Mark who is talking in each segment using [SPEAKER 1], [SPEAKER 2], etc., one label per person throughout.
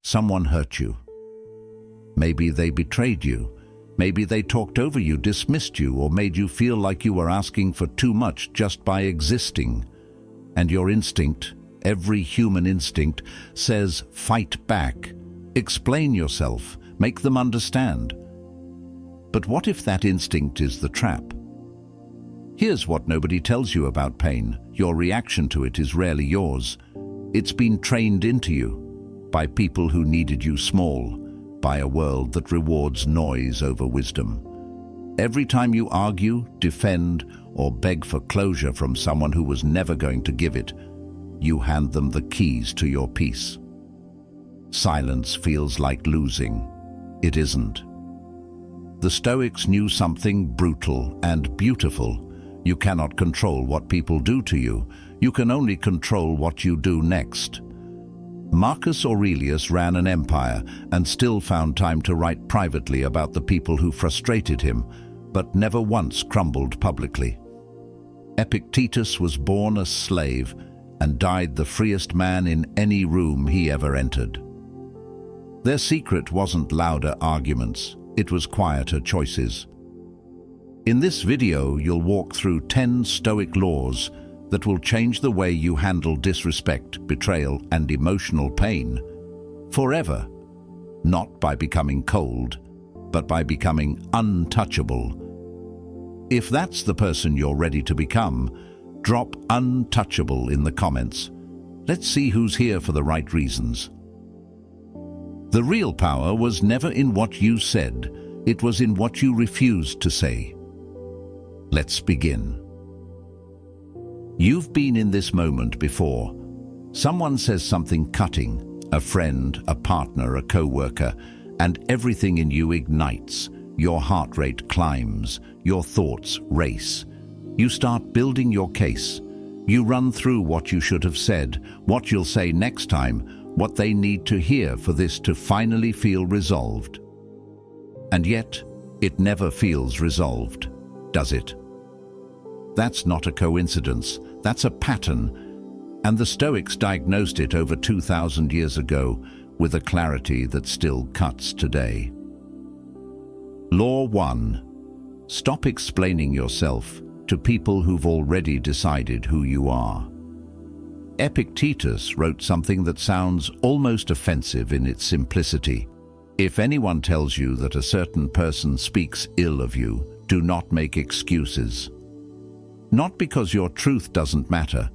[SPEAKER 1] someone hurt you. Maybe they betrayed you. Maybe they talked over you, dismissed you, or made you feel like you were asking for too much just by existing. And your instinct, every human instinct, says fight back, explain yourself, make them understand. But what if that instinct is the trap? Here's what nobody tells you about pain. Your reaction to it is rarely yours. It's been trained into you by people who needed you small, by a world that rewards noise over wisdom. Every time you argue, defend, or beg for closure from someone who was never going to give it, you hand them the keys to your peace. Silence feels like losing. It isn't. The Stoics knew something brutal and beautiful. You cannot control what people do to you. You can only control what you do next. Marcus Aurelius ran an empire and still found time to write privately about the people who frustrated him, but never once crumbled publicly. Epictetus was born a slave and died the freest man in any room he ever entered. Their secret wasn't louder arguments, it was quieter choices. In this video, you'll walk through 10 Stoic laws that will change the way you handle disrespect, betrayal, and emotional pain forever, not by becoming cold, but by becoming untouchable. If that's the person you're ready to become, drop untouchable in the comments. Let's see who's here for the right reasons. The real power was never in what you said, it was in what you refused to say. Let's begin. You've been in this moment before. Someone says something cutting, a friend, a partner, a co-worker, and everything in you ignites. Your heart rate climbs, your thoughts race. You start building your case. You run through what you should have said, what you'll say next time, what they need to hear for this to finally feel resolved. And yet, it never feels resolved, does it? That's not a coincidence, that's a pattern, and the Stoics diagnosed it over 2,000 years ago with a clarity that still cuts today. Law 1. Stop explaining yourself to people who've already decided who you are. Epictetus wrote something that sounds almost offensive in its simplicity. If anyone tells you that a certain person speaks ill of you, do not make excuses. Not because your truth doesn't matter,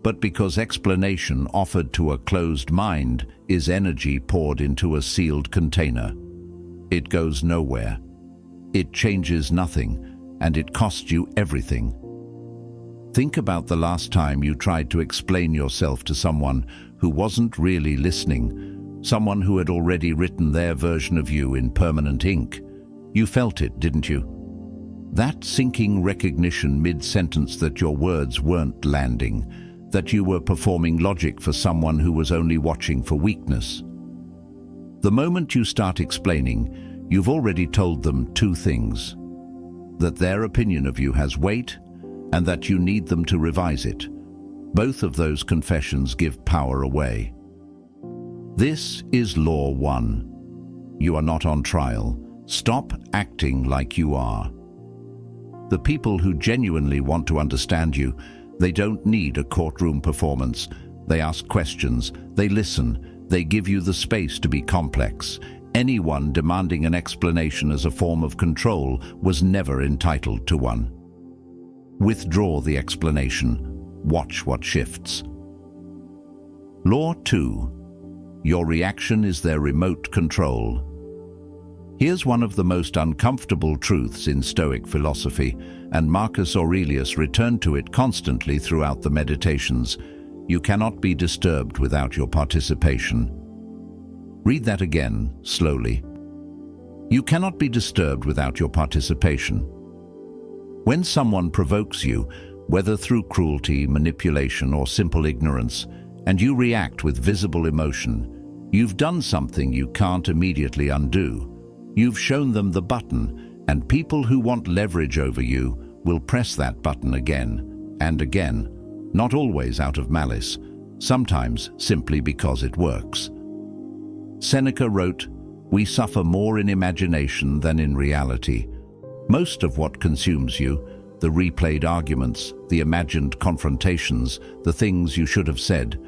[SPEAKER 1] but because explanation offered to a closed mind is energy poured into a sealed container. It goes nowhere. It changes nothing, and it costs you everything. Think about the last time you tried to explain yourself to someone who wasn't really listening, someone who had already written their version of you in permanent ink. You felt it, didn't you? That sinking recognition mid-sentence that your words weren't landing, that you were performing logic for someone who was only watching for weakness. The moment you start explaining, you've already told them two things: that their opinion of you has weight, and that you need them to revise it. Both of those confessions give power away. This is Law 1. You are not on trial. Stop acting like you are. The people who genuinely want to understand you, they don't need a courtroom performance. They ask questions, they listen, they give you the space to be complex. Anyone demanding an explanation as a form of control was never entitled to one. Withdraw the explanation. Watch what shifts. Law 2. Your reaction is their remote control. Here's one of the most uncomfortable truths in Stoic philosophy, and Marcus Aurelius returned to it constantly throughout the Meditations. You cannot be disturbed without your participation. Read that again, slowly. You cannot be disturbed without your participation. When someone provokes you, whether through cruelty, manipulation, or simple ignorance, and you react with visible emotion, you've done something you can't immediately undo. You've shown them the button, and people who want leverage over you will press that button again and again, not always out of malice, sometimes simply because it works. Seneca wrote, "We suffer more in imagination than in reality." Most of what consumes you, the replayed arguments, the imagined confrontations, the things you should have said,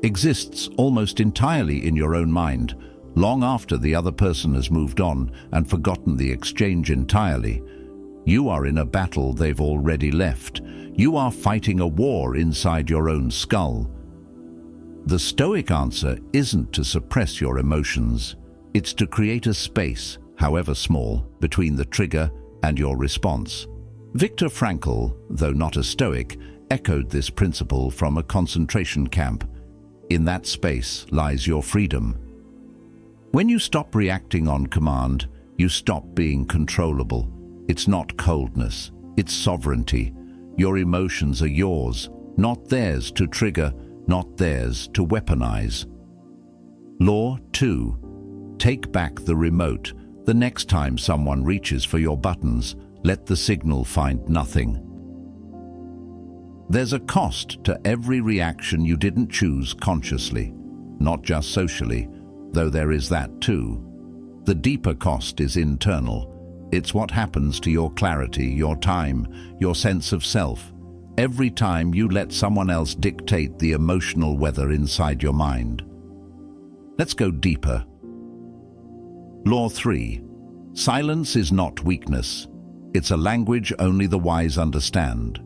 [SPEAKER 1] exists almost entirely in your own mind, long after the other person has moved on and forgotten the exchange entirely. You are in a battle they've already left. You are fighting a war inside your own skull. The Stoic answer isn't to suppress your emotions. It's to create a space, however small, between the trigger and your response. Viktor Frankl, though not a Stoic, echoed this principle from a concentration camp. In that space lies your freedom. When you stop reacting on command, you stop being controllable. It's not coldness, it's sovereignty. Your emotions are yours, not theirs to trigger, not theirs to weaponize. Law 2. Take back the remote. The next time someone reaches for your buttons, let the signal find nothing. There's a cost to every reaction you didn't choose consciously, not just socially, though there is that too. The deeper cost is internal. It's what happens to your clarity, your time, your sense of self, every time you let someone else dictate the emotional weather inside your mind. Let's go deeper. Law 3. Silence is not weakness. It's a language only the wise understand.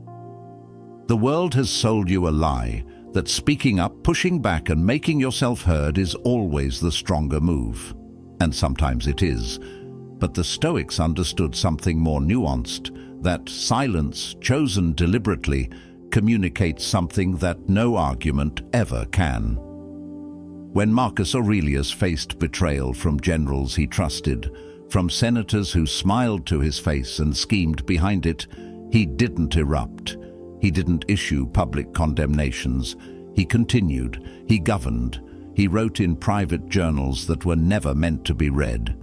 [SPEAKER 1] The world has sold you a lie that speaking up, pushing back, and making yourself heard is always the stronger move. And sometimes it is. But the Stoics understood something more nuanced, that silence, chosen deliberately, communicates something that no argument ever can. When Marcus Aurelius faced betrayal from generals he trusted, from senators who smiled to his face and schemed behind it, he didn't erupt. He didn't issue public condemnations. He continued. He governed. He wrote in private journals that were never meant to be read.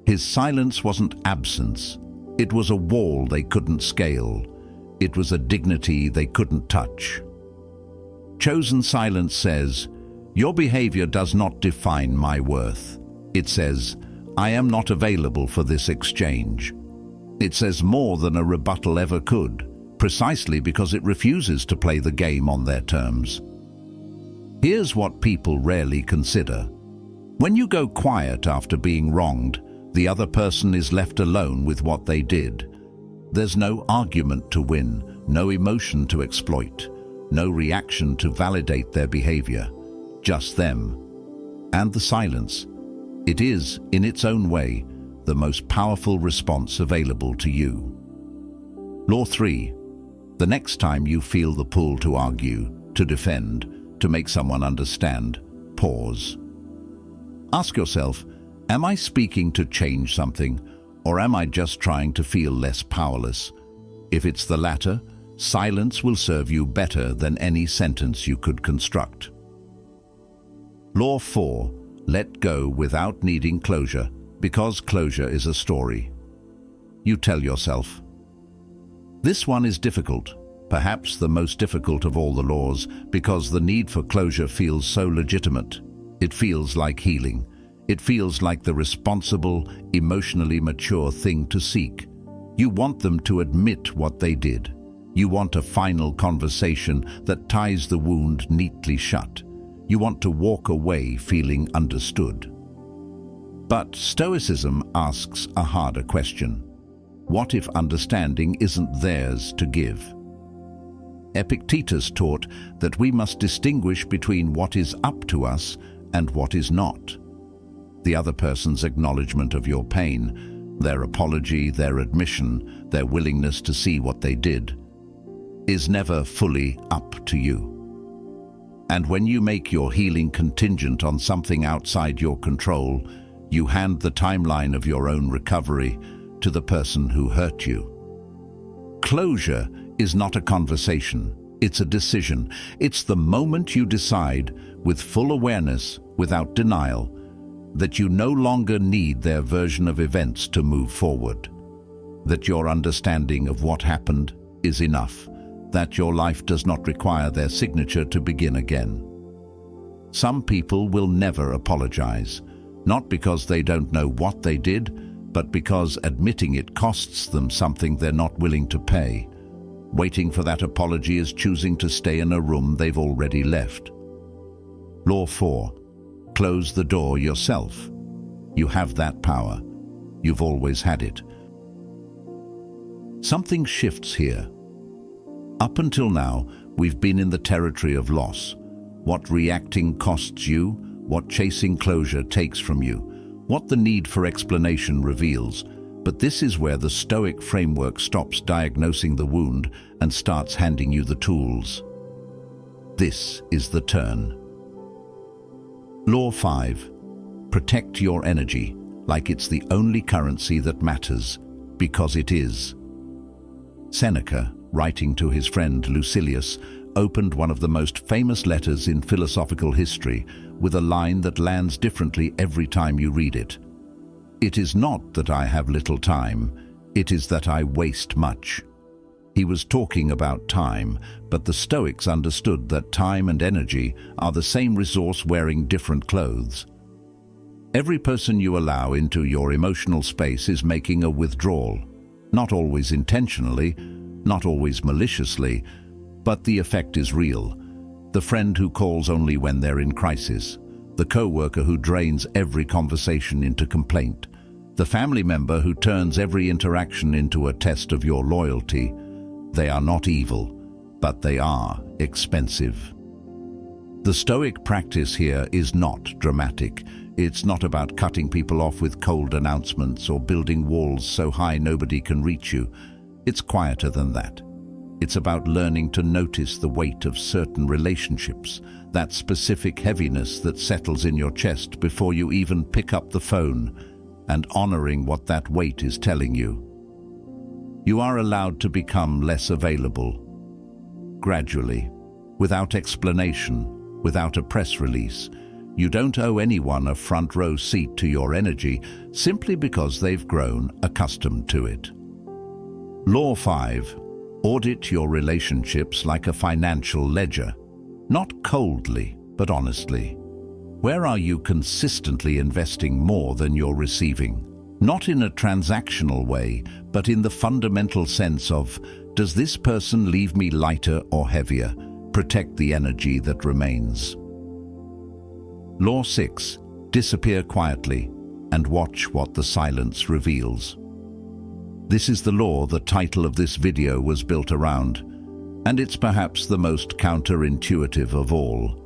[SPEAKER 1] His silence wasn't absence. It was a wall they couldn't scale. It was a dignity they couldn't touch. Chosen silence says, "Your behavior does not define my worth." It says, "I am not available for this exchange." It says more than a rebuttal ever could, precisely because it refuses to play the game on their terms. Here's what people rarely consider. When you go quiet after being wronged, the other person is left alone with what they did. There's no argument to win, no emotion to exploit, no reaction to validate their behavior, just them. And the silence. It is, in its own way, the most powerful response available to you. Law 3. The next time you feel the pull to argue, to defend, to make someone understand, pause. Ask yourself, am I speaking to change something, or am I just trying to feel less powerless? If it's the latter, silence will serve you better than any sentence you could construct. Law 4. Let go without needing closure, because closure is a story. You tell yourself. This one is difficult, perhaps the most difficult of all the laws, because the need for closure feels so legitimate. It feels like healing. It feels like the responsible, emotionally mature thing to seek. You want them to admit what they did. You want a final conversation that ties the wound neatly shut. You want to walk away feeling understood. But Stoicism asks a harder question. What if understanding isn't theirs to give? Epictetus taught that we must distinguish between what is up to us and what is not. The other person's acknowledgement of your pain, their apology, their admission, their willingness to see what they did, is never fully up to you. And when you make your healing contingent on something outside your control, you hand the timeline of your own recovery to the person who hurt you. Closure is not a conversation, it's a decision. It's the moment you decide, with full awareness, without denial, that you no longer need their version of events to move forward, that your understanding of what happened is enough, that your life does not require their signature to begin again. Some people will never apologize. not because they don't know what they did, but because admitting it costs them something they're not willing to pay. Waiting for that apology is choosing to stay in a room they've already left. Law 4. Close the door yourself. You have that power. You've always had it. Something shifts here. Up until now, we've been in the territory of loss. What reacting costs you, what chasing closure takes from you, what the need for explanation reveals. But this is where the Stoic framework stops diagnosing the wound and starts handing you the tools. This is the turn. Law 5. Protect your energy like it's the only currency that matters, because it is. Seneca, writing to his friend Lucilius, opened one of the most famous letters in philosophical history with a line that lands differently every time you read it. It is not that I have little time, it is that I waste much. He was talking about time, but the Stoics understood that time and energy are the same resource wearing different clothes. Every person you allow into your emotional space is making a withdrawal, not always intentionally, not always maliciously, but the effect is real. The friend who calls only when they're in crisis, the co-worker who drains every conversation into complaint, the family member who turns every interaction into a test of your loyalty. They are not evil, but they are expensive. The Stoic practice here is not dramatic. It's not about cutting people off with cold announcements or building walls so high nobody can reach you. It's quieter than that. It's about learning to notice the weight of certain relationships, that specific heaviness that settles in your chest before you even pick up the phone, and honoring what that weight is telling you. You are allowed to become less available. Gradually, without explanation, without a press release. You don't owe anyone a front row seat to your energy simply because they've grown accustomed to it. Law 5. Audit your relationships like a financial ledger. Not coldly, but honestly. Where are you consistently investing more than you're receiving? Not in a transactional way, but in the fundamental sense of, does this person leave me lighter or heavier? Protect the energy that remains. Law 6. Disappear quietly and watch what the silence reveals. This is the law the title of this video was built around, and it's perhaps the most counterintuitive of all.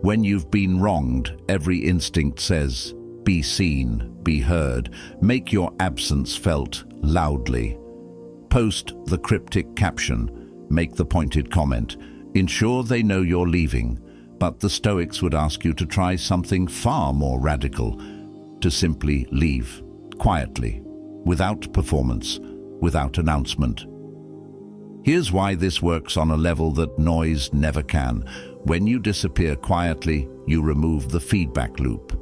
[SPEAKER 1] When you've been wronged, every instinct says, be seen, be heard, make your absence felt loudly. Post the cryptic caption, make the pointed comment, ensure they know you're leaving. But the Stoics would ask you to try something far more radical, to simply leave, quietly, without performance, without announcement. Here's why this works on a level that noise never can. When you disappear quietly, you remove the feedback loop.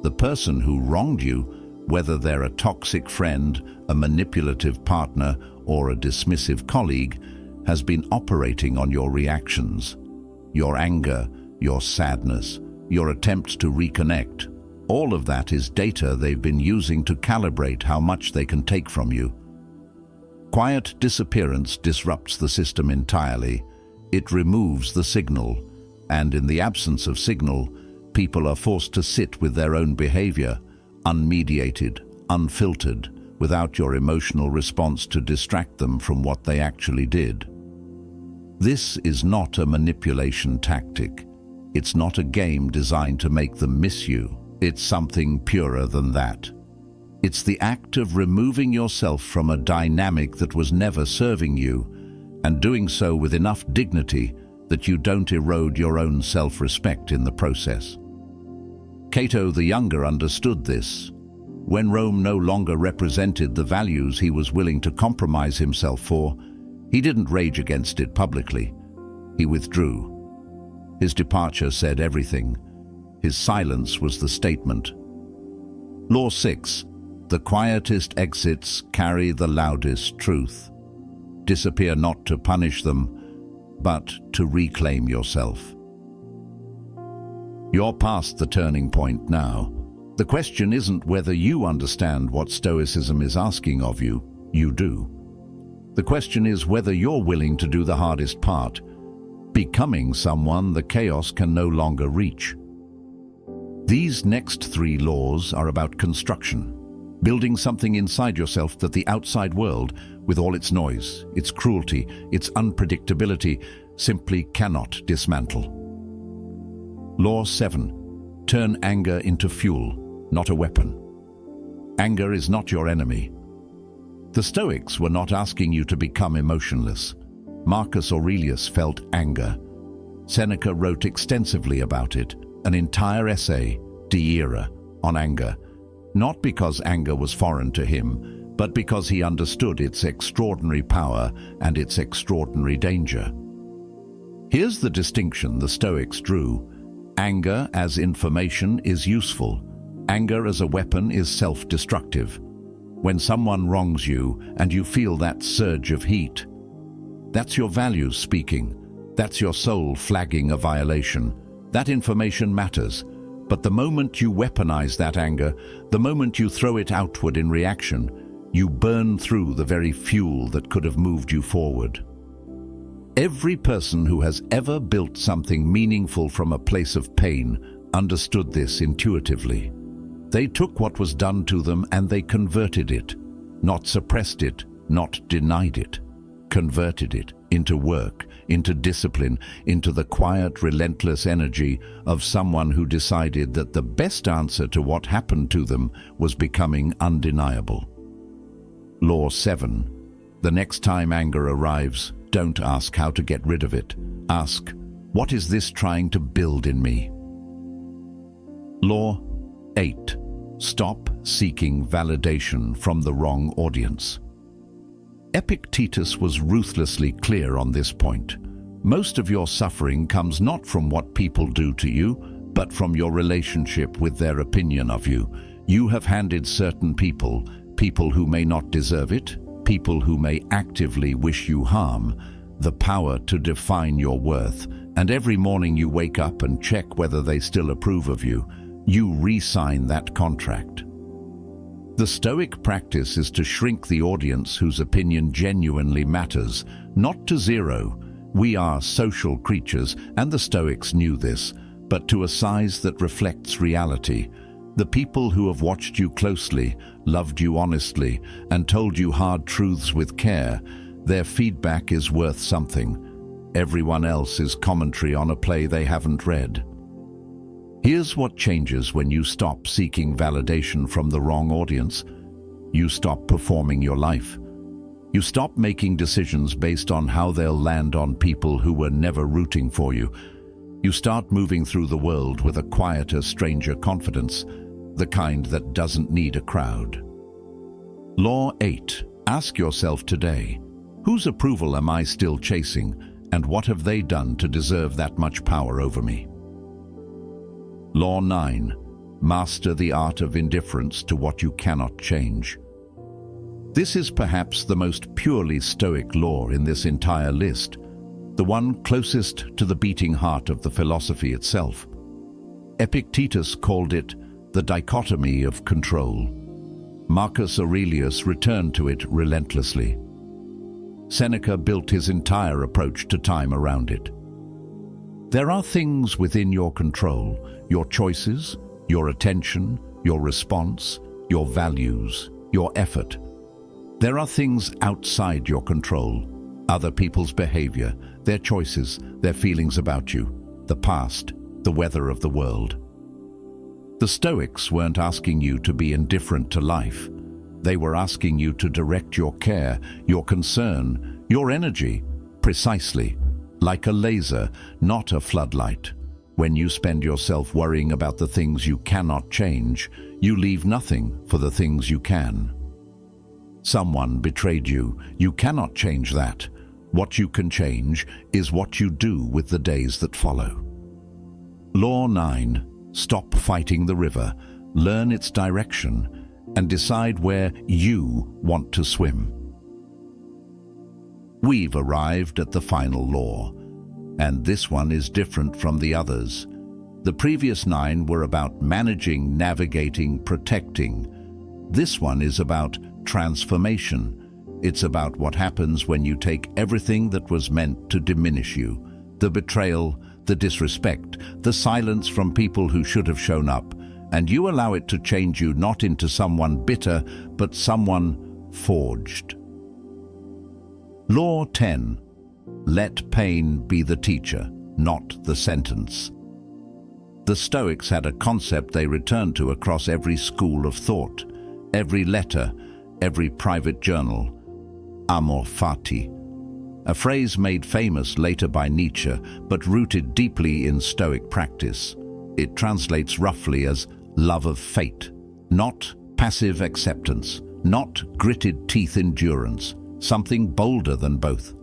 [SPEAKER 1] The person who wronged you, whether they're a toxic friend, a manipulative partner, or a dismissive colleague, has been operating on your reactions. Your anger, your sadness, your attempts to reconnect, all of that is data they've been using to calibrate how much they can take from you. Quiet disappearance disrupts the system entirely. It removes the signal, and in the absence of signal, people are forced to sit with their own behavior, unmediated, unfiltered, without your emotional response to distract them from what they actually did. This is not a manipulation tactic. It's not a game designed to make them miss you. It's something purer than that. It's the act of removing yourself from a dynamic that was never serving you, and doing so with enough dignity that you don't erode your own self-respect in the process. Cato the Younger understood this. When Rome no longer represented the values he was willing to compromise himself for, he didn't rage against it publicly. He withdrew. His departure said everything. His silence was the statement. Law 6. The quietest exits carry the loudest truth. Disappear not to punish them, but to reclaim yourself. You're past the turning point now. The question isn't whether you understand what Stoicism is asking of you. You do. The question is whether you're willing to do the hardest part, becoming someone the chaos can no longer reach. These next 3 laws are about construction, building something inside yourself that the outside world, with all its noise, its cruelty, its unpredictability, simply cannot dismantle. Law 7. Turn anger into fuel, not a weapon. Anger is not your enemy. The Stoics were not asking you to become emotionless. Marcus Aurelius felt anger. Seneca wrote extensively about it, an entire essay, De Ira, on anger, not because anger was foreign to him, but because he understood its extraordinary power and its extraordinary danger. Here's the distinction the Stoics drew. Anger as information is useful. Anger as a weapon is self-destructive. When someone wrongs you and you feel that surge of heat, that's your values speaking. That's your soul flagging a violation. That information matters. But the moment you weaponize that anger, the moment you throw it outward in reaction, you burn through the very fuel that could have moved you forward. Every person who has ever built something meaningful from a place of pain understood this intuitively. They took what was done to them and they converted it, not suppressed it, not denied it, converted it into work, into discipline, into the quiet, relentless energy of someone who decided that the best answer to what happened to them was becoming undeniable. Law 7. The next time anger arrives, don't ask how to get rid of it. Ask, what is this trying to build in me? Law 8. Stop seeking validation from the wrong audience. Epictetus was ruthlessly clear on this point. Most of your suffering comes not from what people do to you, but from your relationship with their opinion of you. You have handed certain people who may not deserve it, people who may actively wish you harm, the power to define your worth, and every morning you wake up and check whether they still approve of you. You re-sign that contract. The Stoic practice is to shrink the audience whose opinion genuinely matters, not to zero. We are social creatures, and the Stoics knew this, but to a size that reflects reality. The people who have watched you closely, loved you honestly, and told you hard truths with care, their feedback is worth something. Everyone else is commentary on a play they haven't read. Here's what changes when you stop seeking validation from the wrong audience. You stop performing your life. You stop making decisions based on how they'll land on people who were never rooting for you. You start moving through the world with a quieter, stranger confidence, the kind that doesn't need a crowd. Law 8. Ask yourself today, whose approval am I still chasing, and what have they done to deserve that much power over me? Law 9. Master the art of indifference to what you cannot change. This is perhaps the most purely Stoic law in this entire list, the one closest to the beating heart of the philosophy itself. Epictetus called it the dichotomy of control. Marcus Aurelius returned to it relentlessly. Seneca built his entire approach to time around it. There are things within your control, your choices, your attention, your response, your values, your effort. There are things outside your control, other people's behavior, their choices, their feelings about you, the past, the weather of the world. The Stoics weren't asking you to be indifferent to life. They were asking you to direct your care, your concern, your energy, precisely, like a laser, not a floodlight. When you spend yourself worrying about the things you cannot change, you leave nothing for the things you can. Someone betrayed you. You cannot change that. What you can change is what you do with the days that follow. Law 9. Stop fighting the river, learn its direction, and decide where you want to swim. We've arrived at the final law, and this one is different from the others. The previous 9 were about managing, navigating, protecting. This one is about transformation. It's about what happens when you take everything that was meant to diminish you. The betrayal, the disrespect, the silence from people who should have shown up, and you allow it to change you not into someone bitter, but someone forged. Law 10. Let pain be the teacher, not the sentence. The Stoics had a concept they returned to across every school of thought, every letter, every private journal. Amor fati, a phrase made famous later by Nietzsche, but rooted deeply in Stoic practice. It translates roughly as love of fate, not passive acceptance, not gritted teeth endurance, something bolder than both.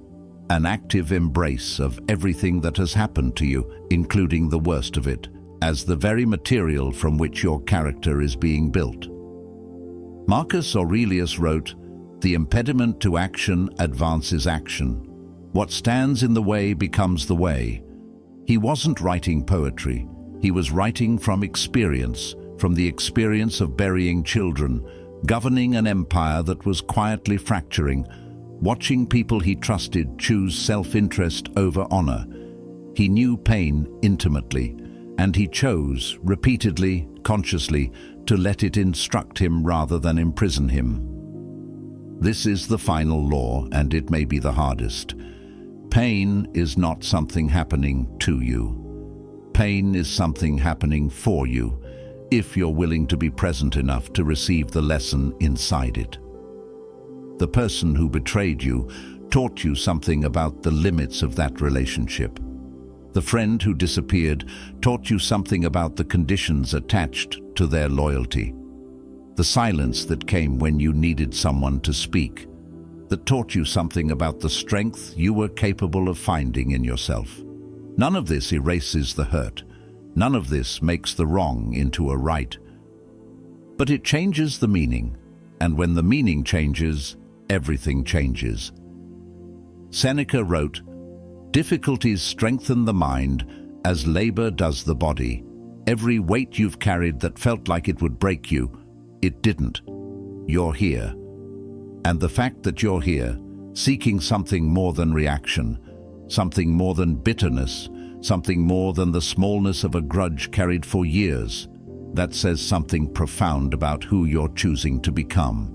[SPEAKER 1] An active embrace of everything that has happened to you, including the worst of it, as the very material from which your character is being built. Marcus Aurelius wrote, "The impediment to action advances action. What stands in the way becomes the way." He wasn't writing poetry. He was writing from experience, from the experience of burying children, governing an empire that was quietly fracturing, watching people he trusted choose self-interest over honor. He knew pain intimately, and he chose, repeatedly, consciously, to let it instruct him rather than imprison him. This is the final law, and it may be the hardest. Pain is not something happening to you. Pain is something happening for you, if you're willing to be present enough to receive the lesson inside it. The person who betrayed you taught you something about the limits of that relationship. The friend who disappeared taught you something about the conditions attached to their loyalty. The silence that came when you needed someone to speak, that taught you something about the strength you were capable of finding in yourself. None of this erases the hurt. None of this makes the wrong into a right. But it changes the meaning, and when the meaning changes, everything changes. Seneca wrote, "Difficulties strengthen the mind as labor does the body. Every weight you've carried that felt like it would break you, it didn't. You're here. And the fact that you're here, seeking something more than reaction, something more than bitterness, something more than the smallness of a grudge carried for years, that says something profound about who you're choosing to become."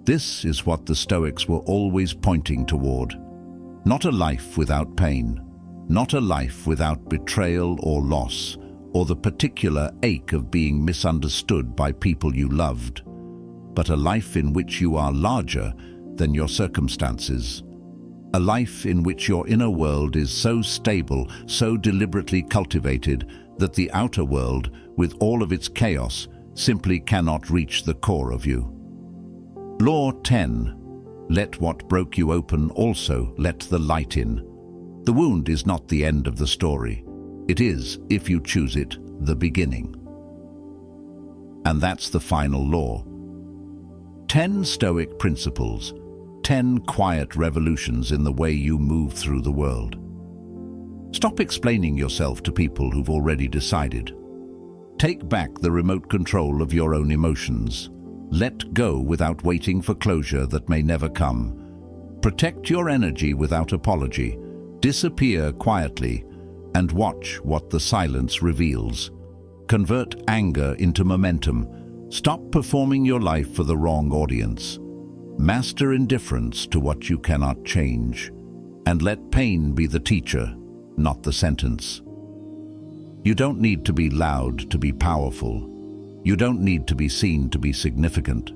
[SPEAKER 1] This is what the Stoics were always pointing toward. Not a life without pain, not a life without betrayal or loss, or the particular ache of being misunderstood by people you loved, but a life in which you are larger than your circumstances. A life in which your inner world is so stable, so deliberately cultivated, that the outer world, with all of its chaos, simply cannot reach the core of you. Law 10. Let what broke you open also let the light in. The wound is not the end of the story. It is, if you choose it, the beginning. And that's the final law. 10 Stoic principles, 10 quiet revolutions in the way you move through the world. Stop explaining yourself to people who've already decided. Take back the remote control of your own emotions. Let go without waiting for closure that may never come. Protect your energy without apology. Disappear quietly and watch what the silence reveals. Convert anger into momentum. Stop performing your life for the wrong audience. Master indifference to what you cannot change. And let pain be the teacher, not the sentence. You don't need to be loud to be powerful. You don't need to be seen to be significant.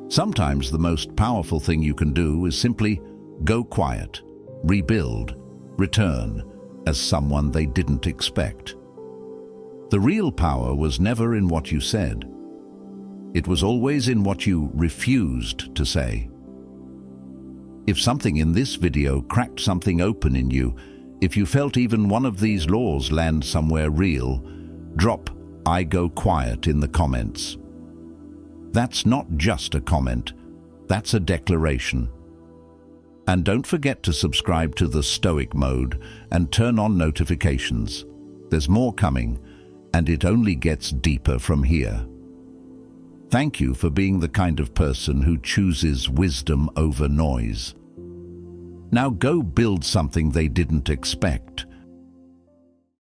[SPEAKER 1] Sometimes the most powerful thing you can do is simply go quiet, rebuild, return as someone they didn't expect. The real power was never in what you said. It was always in what you refused to say. If something in this video cracked something open in you, if you felt even one of these laws land somewhere real, drop "I go quiet" in the comments. That's not just a comment, that's a declaration. And don't forget to subscribe to the Stoic Mode and turn on notifications. There's more coming, and it only gets deeper from here. Thank you for being the kind of person who chooses wisdom over noise. Now go build something they didn't expect.